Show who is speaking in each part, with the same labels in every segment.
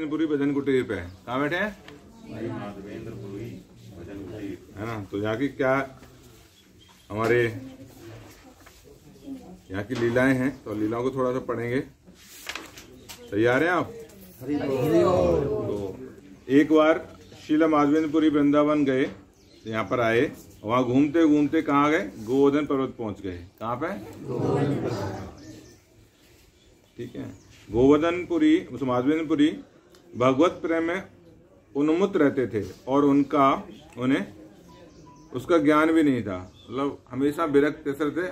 Speaker 1: माधवेंद्रपुरी भजन कुटीर पे कहाँ बैठे हैं? है ना। तो यहाँ की क्या हमारे यहाँ की लीलाएं हैं, तो लीलाओं को थोड़ा सा पढ़ेंगे। तैयार हैं आप? तो एक बार शीला माधवेंद्रपुरी वृंदावन गए, यहाँ पर आए, वहां घूमते घूमते कहाँ गए? गोवर्धन पर्वत पहुंच गए। कहाँ पे? ठीक है। गोवर्धनपुरी माधवेंद्रपुरी भगवत प्रेम में उन्मुक्त रहते थे और उन्हें उसका ज्ञान भी नहीं था। मतलब हमेशा विरक्त थे,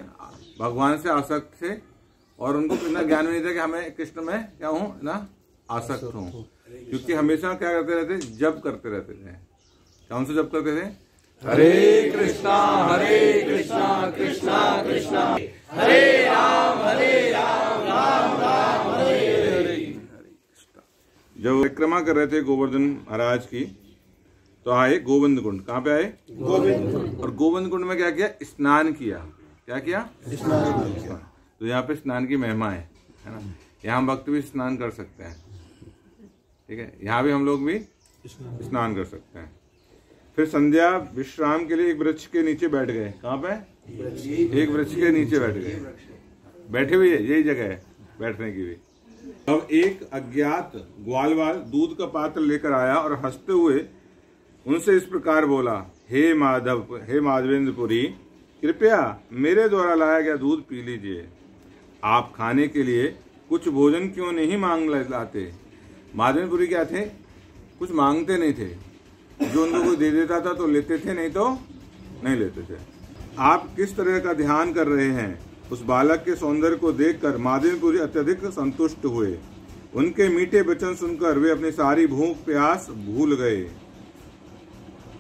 Speaker 1: भगवान से आसक्त थे और उनको इतना ज्ञान भी नहीं था कि हमें कृष्ण में क्या हूँ ना आसक्त हूँ, क्योंकि हमेशा क्या करते रहते? जप करते रहते थे। कौन सा जप करते थे?
Speaker 2: हरे कृष्णा कृष्णा कृष्णा हरे राम राम राम हरे हरे।
Speaker 1: जब परिक्रमा कर रहे थे गोवर्धन महाराज की, तो आए गोविंद कुंड। कहाँ पे आए? गोविंद कुंड। और गोविंद कुंड में क्या किया? स्नान किया। क्या किया? स्नान। तो यहाँ पे स्नान की महिमा है ना। यहाँ भक्त भी स्नान कर सकते हैं, ठीक है। यहाँ भी हम लोग भी स्नान कर सकते हैं। फिर संध्या विश्राम के लिए एक वृक्ष के नीचे बैठ गए। कहाँ पे? एक वृक्ष के नीचे बैठ गए। बैठे हुए यही जगह है बैठने की भी। अब एक अज्ञात ग्वालवाल दूध का पात्र लेकर आया और हंसते हुए उनसे इस प्रकार बोला, हे माधवेंद्रपुरी, कृपया मेरे द्वारा लाया गया दूध पी लीजिए। आप खाने के लिए कुछ भोजन क्यों नहीं मांग लाते? माधवेंद्रपुरी क्या थे? कुछ मांगते नहीं थे, जो उनको कोई दे देता था तो लेते थे, नहीं तो नहीं लेते थे। आप किस तरह का ध्यान कर रहे हैं? उस बालक के सौंदर्य को देखकर माधवेंद्रपुरी अत्यधिक संतुष्ट हुए। उनके मीठे वचन सुनकर वे अपनी सारी भूख प्यास भूल गए।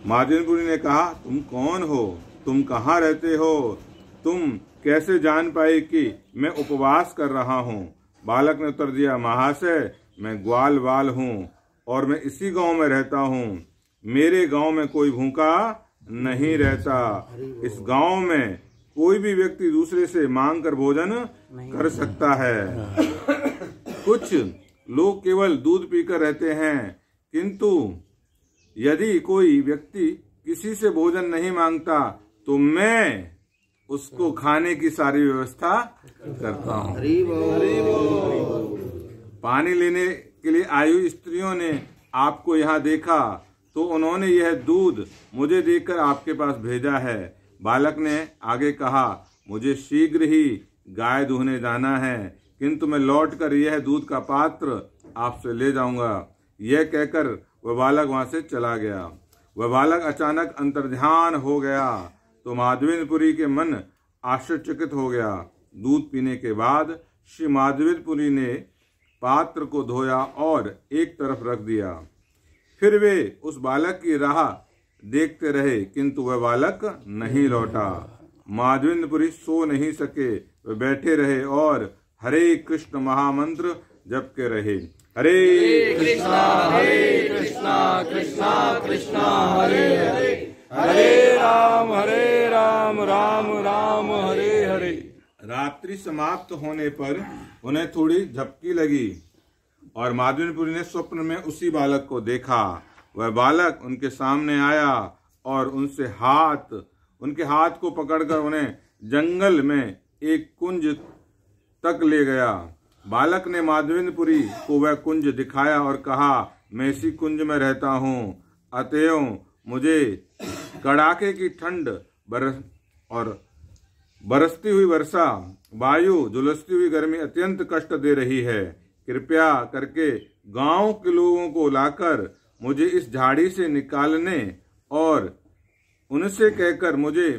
Speaker 1: माधवेंद्रपुरी ने कहा, तुम कौन हो? तुम कहाँ रहते हो? तुम कैसे जान पाए कि मैं उपवास कर रहा हूँ? बालक ने उत्तर दिया, महाशय, मैं ग्वालवाल हूँ और मैं इसी गांव में रहता हूँ। मेरे गांव में कोई भूखा नहीं रहता। इस गांव में कोई भी व्यक्ति दूसरे से मांग कर भोजन कर सकता है। कुछ लोग केवल दूध पीकर रहते हैं, किंतु यदि कोई व्यक्ति किसी से भोजन नहीं मांगता तो मैं उसको खाने की सारी व्यवस्था करता हूँ। पानी लेने के लिए आई स्त्रियों ने आपको यहाँ देखा तो उन्होंने यह दूध मुझे देकर आपके पास भेजा है। बालक ने आगे कहा, मुझे शीघ्र ही गाय दूहने जाना है, किंतु मैं लौटकर यह दूध का पात्र आपसे ले जाऊंगा। यह कहकर वह बालक वहां से चला गया। वह बालक अचानक अंतर्ध्यान हो गया तो माधवेंद्रपुरी के मन आश्चर्यचकित हो गया। दूध पीने के बाद श्री माधवेंद्रपुरी ने पात्र को धोया और एक तरफ रख दिया। फिर वे उस बालक की राह देखते रहे, किंतु वह बालक नहीं लौटा। माधवेंद्रपुरी सो नहीं सके, वे बैठे रहे और हरे कृष्ण महामंत्र जपते रहे। हरे
Speaker 2: कृष्णा कृष्णा कृष्णा हरे हरे, हरे राम राम राम हरे हरे।
Speaker 1: रात्रि समाप्त होने पर उन्हें थोड़ी झपकी लगी और माधवेंद्रपुरी ने स्वप्न में उसी बालक को देखा। वह बालक उनके सामने आया और उनके हाथ को पकड़कर उन्हें जंगल में एक कुंज तक ले गया। बालक ने माधवेंद्रपुरी को वह कुंज दिखाया और कहा, मैं इसी कुंज में रहता हूँ, अतएव मुझे कड़ाके की ठंड और बरसती हुई वर्षा, वायु, झुलसती हुई गर्मी अत्यंत कष्ट दे रही है। कृपया करके गांव के लोगों को लाकर मुझे इस झाड़ी से निकालने और उनसे कहकर मुझे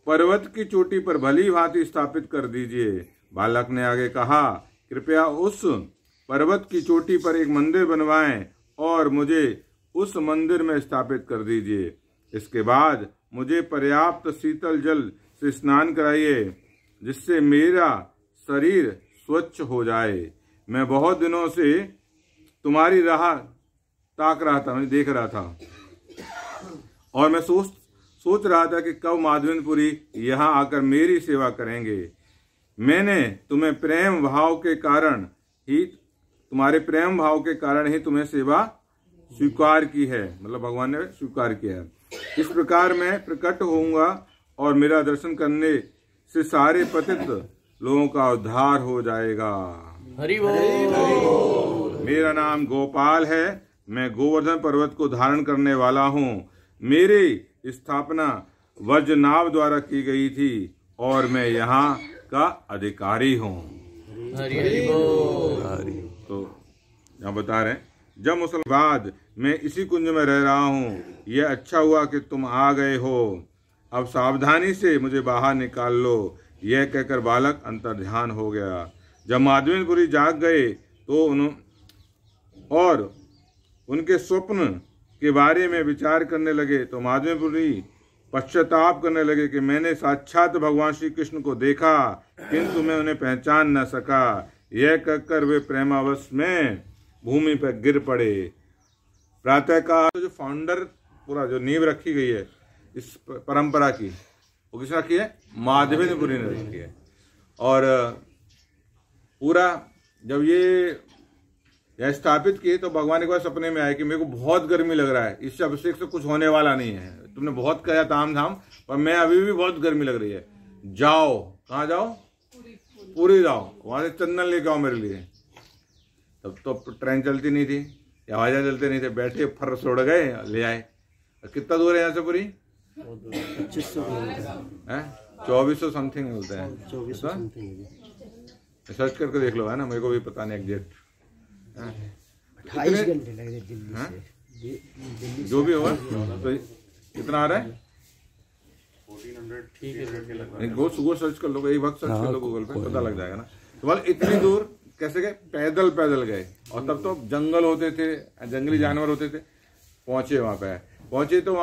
Speaker 1: पर्वत की चोटी पर भली भांति स्थापित कर दीजिए। बालक ने आगे कहा, कृपया उस पर्वत की चोटी पर एक मंदिर बनवाएं और मुझे उस मंदिर में स्थापित कर दीजिए। इसके बाद मुझे पर्याप्त शीतल जल से स्नान कराइए, जिससे मेरा शरीर स्वच्छ हो जाए। मैं बहुत दिनों से तुम्हारी राह ताक रहा था, मैं देख रहा था और मैं सोच रहा था कि कब माधवेंद्रपुरी यहाँ आकर मेरी सेवा करेंगे। मैंने तुम्हें प्रेम भाव के कारण ही तुम्हारे प्रेम भाव के कारण ही तुम्हें सेवा स्वीकार की है, मतलब भगवान ने स्वीकार किया है। इस प्रकार मैं प्रकट होऊंगा और मेरा दर्शन करने से सारे पतित लोगों का उद्धार हो जाएगा।
Speaker 2: हरि बोल।
Speaker 1: मेरा नाम गोपाल है, मैं गोवर्धन पर्वत को धारण करने वाला हूँ। मेरी स्थापना वज्रनाभ द्वारा की गई थी और मैं यहाँ का अधिकारी हूँ।
Speaker 2: हरि बोल।
Speaker 1: तो यहाँ बता रहे हैं, जब मुसलमान बाद मैं इसी कुंज में रह रहा हूँ, यह अच्छा हुआ कि तुम आ गए हो। अब सावधानी से मुझे बाहर निकाल लो। यह कहकर बालक अंतर्ध्यान हो गया। जब माधवेंद्रपुरी जाग गए तो और उनके स्वप्न के बारे में विचार करने लगे तो माधवेंद्रपुरी पश्चाताप करने लगे कि मैंने साक्षात भगवान श्री कृष्ण को देखा, किंतु मैं उन्हें पहचान न सका। यह कहकर वे प्रेमावश में भूमि पर गिर पड़े। प्रातः का जो फाउंडर पूरा जो नींव रखी गई है इस परंपरा की, वो किसने रखी है? माधवेंद्रपुरी ने रखी है। और पूरा जब ये स्थापित किए तो भगवान एक बार सपने में आए कि मेरे को बहुत गर्मी लग रहा है, इससे अभिषेक से कुछ होने वाला नहीं है। तुमने बहुत कहा ताम झाम, पर मैं अभी भी बहुत गर्मी लग रही है। जाओ, कहाँ जाओ? पूरी जाओ, वहां से चंदन लेके आओ मेरे लिए। तब तो ट्रेन चलती नहीं थी, हवाई जहाज चलते नहीं थे, बैठे फर छोड़ गए, ले आए। कितना दूर है यहाँ से पूरी?
Speaker 3: 2500 किलोमीटर,
Speaker 1: 2400 समथिंग मिलते हैं।
Speaker 3: 2400 समथिंग,
Speaker 1: सर्च करके देख लो, है ना, मेरे को भी पता नहीं एग्जैक्ट।
Speaker 3: 28 घंटे लग रहे दिल्ली से,
Speaker 1: जो भी होगा। तो कितना आ रहा है?
Speaker 2: 1400।
Speaker 1: गो सर्च कर लो, एक वक्त सर्च कर लो गूगल पे, पता लग जाएगा ना। तो बोल इतनी दूर कैसे गए? पैदल पैदल गए। और तब तो जंगल होते थे, जंगली जानवर होते थे। पहुंचे, वहां पे पहुंचे तो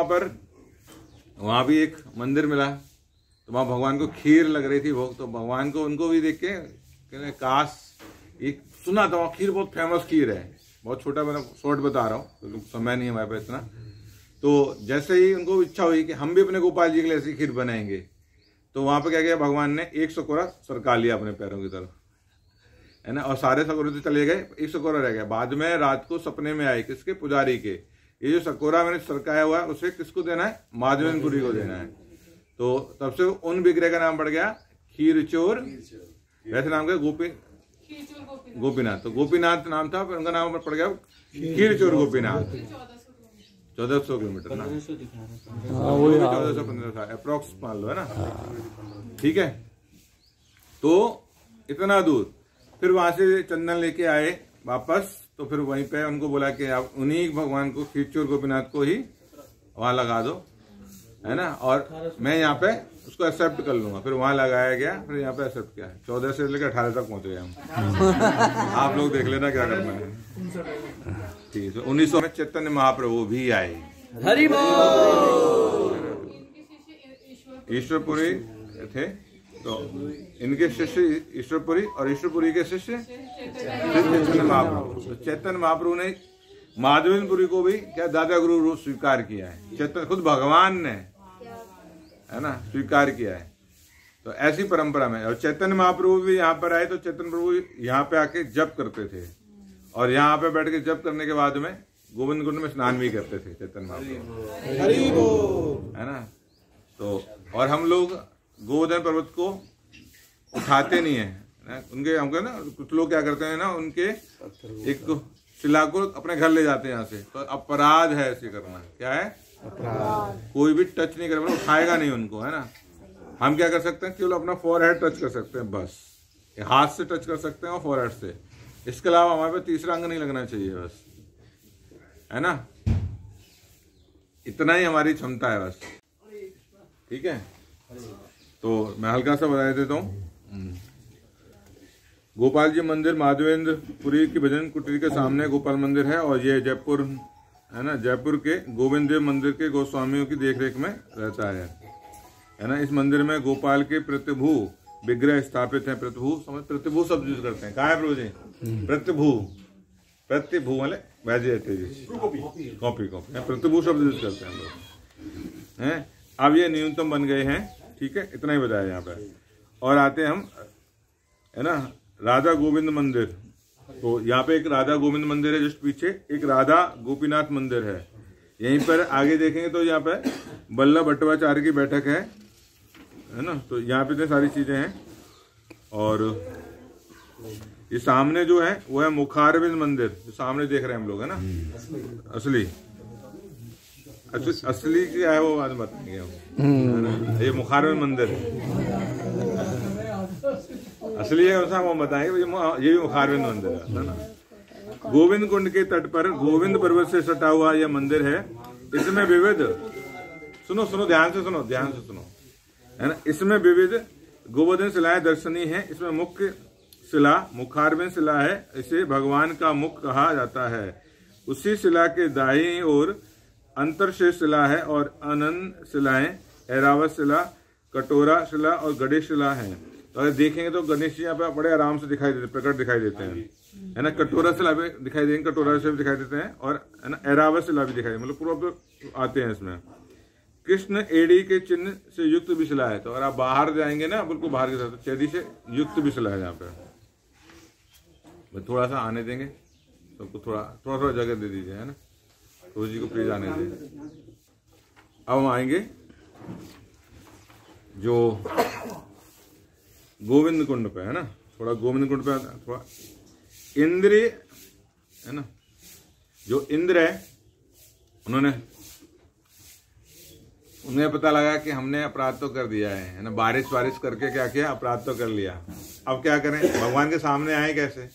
Speaker 1: वहां भी एक मंदिर मिला। तो वहां भगवान को खीर लग रही थी भोग। तो भगवान को उनको भी देख के काश, एक सुना था वहाँ खीर बहुत फेमस खीर है। बहुत छोटा, मैंने शॉर्ट बता रहा हूँ क्योंकि समय नहीं है हमारे पास इतना। तो जैसे ही उनको इच्छा हुई कि हम भी अपने गोपाल जी के लिए ऐसी खीर बनाएंगे, तो वहां पे क्या किया, भगवान ने एक सकोरा सरका लिया अपने पैरों की तरफ, है ना। और सारे सकोरे तो चले गए, एक सकोरा रह गया। बाद में रात को सपने में आए, किसके? पुजारी के। ये जो सकोरा मैंने सरकाया हुआ है उसे किसको देना है? माधवेंद्रपुरी को देना है। तो तब से उन विग्रह का नाम पड़ गया खीर चोर। वैसे नाम क्या? गोपीनाथ। तो गोपीनाथ नाम था, फिर उनका नाम पड़ गया खीर चोर गोपीनाथ। 1400 किलोमीटर ना, 1415 अप्रोक्स मान लो, है ना। ठीक है, तो इतना दूर फिर वहां से चंदन लेके आए वापस। तो फिर वहीं पे उनको बोला कि आप उन्हीं भगवान को, खीरचोर गोपीनाथ को ही वहां लगा दो, है ना। और मैं यहाँ पे उसको एक्सेप्ट कर लूंगा। फिर वहां लगाया गया, फिर यहाँ पे एक्सेप्ट किया। 14 से लेकर 18 तक पहुंच गए हम। आप लोग देख लेना क्या करना है। ठीक है, 1900 में चैतन्य महाप्रभु भी आए।
Speaker 2: हरि बोल।
Speaker 1: ईश्वरपुरी थे, तो इनके शिष्य ईश्वरपुरी और ईश्वरपुरी के शिष्य चैतन्य महाप्रभु। तो चैतन्य महाप्रभु ने माधवेंद्रपुरी को भी क्या दादा गुरु रूप स्वीकार किया है। चैतन्य खुद भगवान ने, है ना, स्वीकार किया है। तो ऐसी परंपरा में। और चैतन्य महाप्रभु भी यहाँ पर आए तो चैतन्य प्रभु यहाँ पे आके जप करते थे। और यहाँ पे बैठ के जप करने के बाद में गोविंद कुंड में स्नान भी करते थे चैतन्य महाप्रभु, है ना। तो और हम लोग गोवर्धन पर्वत को उठाते नहीं है उनके। हमको ना कुछ लोग क्या करते हैं ना, उनके एक शिला को अपने घर ले जाते हैं यहाँ से। तो अपराध है ऐसे करना। क्या है? अपराध। कोई भी टच नहीं करेगा, उठाएगा नहीं उनको, है ना। हम क्या कर सकते हैं? केवल अपना फोरहेड टच कर सकते हैं, बस हाथ से टच कर सकते हैं और फोरहेड से। इसके अलावा हमारे पे तीसरा अंग नहीं लगना चाहिए, बस, है ना। इतना ही हमारी क्षमता है बस। ठीक है, तो मैं हल्का सा बता देता हूँ। गोपाल जी मंदिर माधवेंद्रपुरी की भजन कुटीर के सामने गोपाल मंदिर है। और ये जयपुर, है ना, जयपुर के गोविंद देव मंदिर के गोस्वामियों की देखरेख में रहता है ना। इस मंदिर में गोपाल के प्रतिभू विग्रह स्थापित है। प्रतिभू समझ, प्रतिभू शब्द यूज करते हैं। कहा है प्रभु जी? प्रतिभू, प्रतिभू वाले वैसे कॉपी प्रतिभू शब्द यूज करते हैं हम लोग, हैं। अब ये न्यूनतम बन गए हैं। ठीक है, इतना ही बताया यहाँ पे। और आते हैं हम, है ना, राधा गोविंद मंदिर। तो यहाँ पे एक राधा गोविंद मंदिर है, जस्ट पीछे एक राधा गोपीनाथ मंदिर है। यहीं पर आगे देखेंगे तो यहाँ पे बल्लभ भट्टाचार्य की बैठक है ना। तो यहाँ पे इतनी सारी चीजें हैं। और ये सामने जो है वो है मुखारविंद मंदिर, जो सामने देख रहे हैं हम लोग, है ना। असली क्या है वो बाद में बताएंगे हम। ये मुखारविंद मंदिर असली है वो बताएंगे। ये भी मुखारविंद मंदिर है ना। गोविंद कुंड के तट पर गोविंद पर्वत से सटा हुआ यह मंदिर है। इसमें विविध, सुनो ध्यान से सुनो है ना। इसमें विविध गोवर्धन शिलाएं दर्शनीय हैं। इसमें मुख्य शिला मुखारविंद शिला है। इसे भगवान का मुख कहा जाता है। उसी शिला के दाईं ओर अंतरशेष शिला है और अनंत शिलाएं ऐरावत शिला, कटोरा शिला और गणेश शिला है। तो अगर देखेंगे तो गणेश जी यहाँ पे बड़े आराम से दिखाई देते, प्रकट दिखाई देते हैं, है ना। कटोरा शिला भी दिखाई देंगे, कटोरा से भी दिखाई देते हैं, और है ना ऐरावत शिला भी दिखाई, मतलब पूरा आते हैं इसमें। कृष्ण एड़ी के चिन्ह से युक्त भी शिला है। तो अगर आप बाहर जाएंगे ना, बिल्कुल बाहर की तरफ, चेदी से युक्त भी शिला है यहाँ पे। थोड़ा सा आने देंगे सबको, थोड़ा जगह दे दीजिए, है ना। तो जी को प्लीज आने दीजिए। अब हम आएंगे जो गोविंद कुंड पे, है ना। थोड़ा गोविंद कुंड पे थोड़ा इंद्र, है ना, जो इंद्र है, उन्हें पता लगा कि हमने अपराध तो कर दिया है ना। बारिश करके क्या किया, अपराध तो कर लिया। अब क्या करें, भगवान के सामने आए कैसे,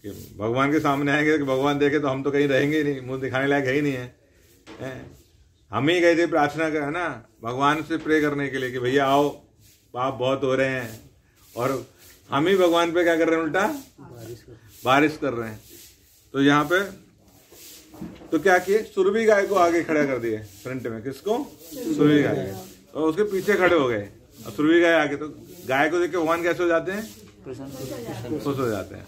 Speaker 1: कि भगवान के सामने आएंगे कि भगवान देखे तो हम तो कहीं रहेंगे ही नहीं, मुंह दिखाने लायक है ही नहीं है। हम ही गए थे प्रार्थना कर, है ना, भगवान से प्रे करने के लिए कि भैया आओ, पाप बहुत हो रहे हैं, और हम ही भगवान पे क्या कर रहे हैं, उल्टा बारिश कर रहे हैं। तो यहाँ पे तो क्या किए, सुरभि गाय को आगे खड़ा कर दिए फ्रंट में। किसको, सुरभि गाय, और उसके पीछे खड़े हो गए। और सुरभि गाय आगे, तो गाय को देख के भगवान कैसे हो जाते हैं, खुश हो जाते हैं।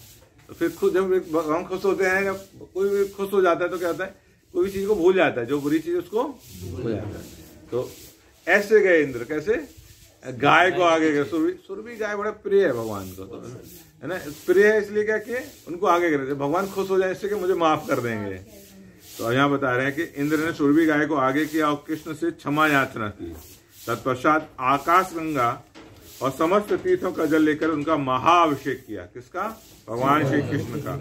Speaker 1: तो फिर खुद जब भगवान खुश होते हैं, जब कोई भी खुश हो जाता है तो क्या होता है, कोई भी चीज को भूल जाता है, जो बुरी चीज उसको भूल जाता है। तो ऐसे गए इंद्र, कैसे, गाय को आगे गए। सुरभि गाय बड़ा प्रिय है भगवान को, तो है ना, प्रिय है इसलिए क्या किए, उनको आगे करे, भगवान खुश हो जाए इससे कि मुझे माफ कर देंगे। तो यहाँ बता रहे हैं कि इंद्र ने सुरभि गाय को आगे किया और कृष्ण से क्षमा याचना की। तत्पश्चात आकाश गंगा और समस्त तीर्थों का जल लेकर उनका महाअभिषेक किया। किसका, भगवान श्री कृष्ण का।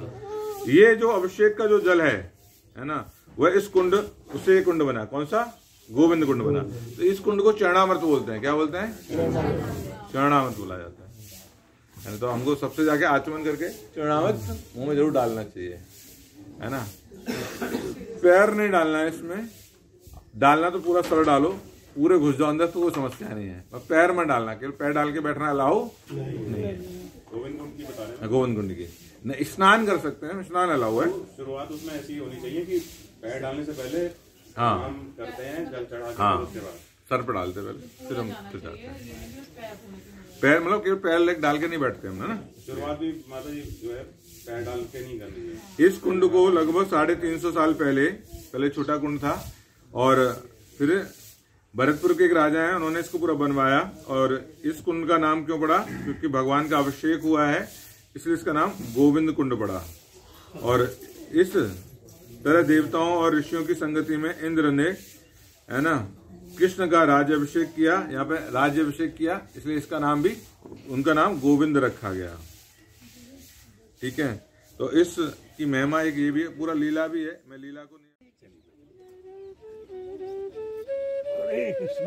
Speaker 1: ये जो अभिषेक का जो जल है ना, वह इस कुंड, उससे कुंड बना। कौन सा, गोविंद कुंड बना। तो इस कुंड को चरणामृत बोलते हैं। क्या बोलते हैं, चरणामृत बोला जाता है। तो हमको सबसे जाके आचमन करके चरणामृत मुंह में जरूर डालना चाहिए, है ना। पैर नहीं डालना है इसमें, डालना तो पूरा सर डालो, पूरे घुस जाओ अंदर तो कोई समस्या नहीं है। पैर में डालना, केवल पैर डाल के बैठना अलाउ नहीं है।
Speaker 2: गोविंद कुंड की बता रहे हैं,
Speaker 1: गोविंद कुंड की नहीं, स्नान कर सकते हैं, स्नान अलाउ है।
Speaker 2: शुरुआत उसमें ऐसी होनी चाहिए कि पैर डालने से पहले
Speaker 1: हाँ
Speaker 2: हम करते हैं, जल चढ़ा के,
Speaker 1: हाँ,
Speaker 2: उसके बाद
Speaker 1: सर पर डालते पहले, फिर हम जाते हैं। पैर मतलब केवल पैर लेग डाल के नहीं बैठते हम, है ना।
Speaker 2: शुरुआत भी माता जी जो है पैर डाल के नहीं करनी है।
Speaker 1: इस कुंड को लगभग 350 साल पहले छोटा कुंड था, और फिर भरतपुर के एक राजा हैं, उन्होंने इसको पूरा बनवाया। और इस कुंड का नाम क्यों पड़ा, क्योंकि भगवान का अभिषेक हुआ है, इसलिए इसका नाम गोविंद कुंड पड़ा। और इस तरह देवताओं और ऋषियों की संगति में इंद्र ने, है ना, कृष्ण का राज्याभिषेक किया। यहाँ पे राज्याभिषेक किया, इसलिए इसका नाम भी, उनका नाम गोविंद रखा गया। ठीक है, तो इस की महिमा एक ये भी है, पूरा लीला भी है। मैं लीला को नहीं,
Speaker 3: हरे कृष्ण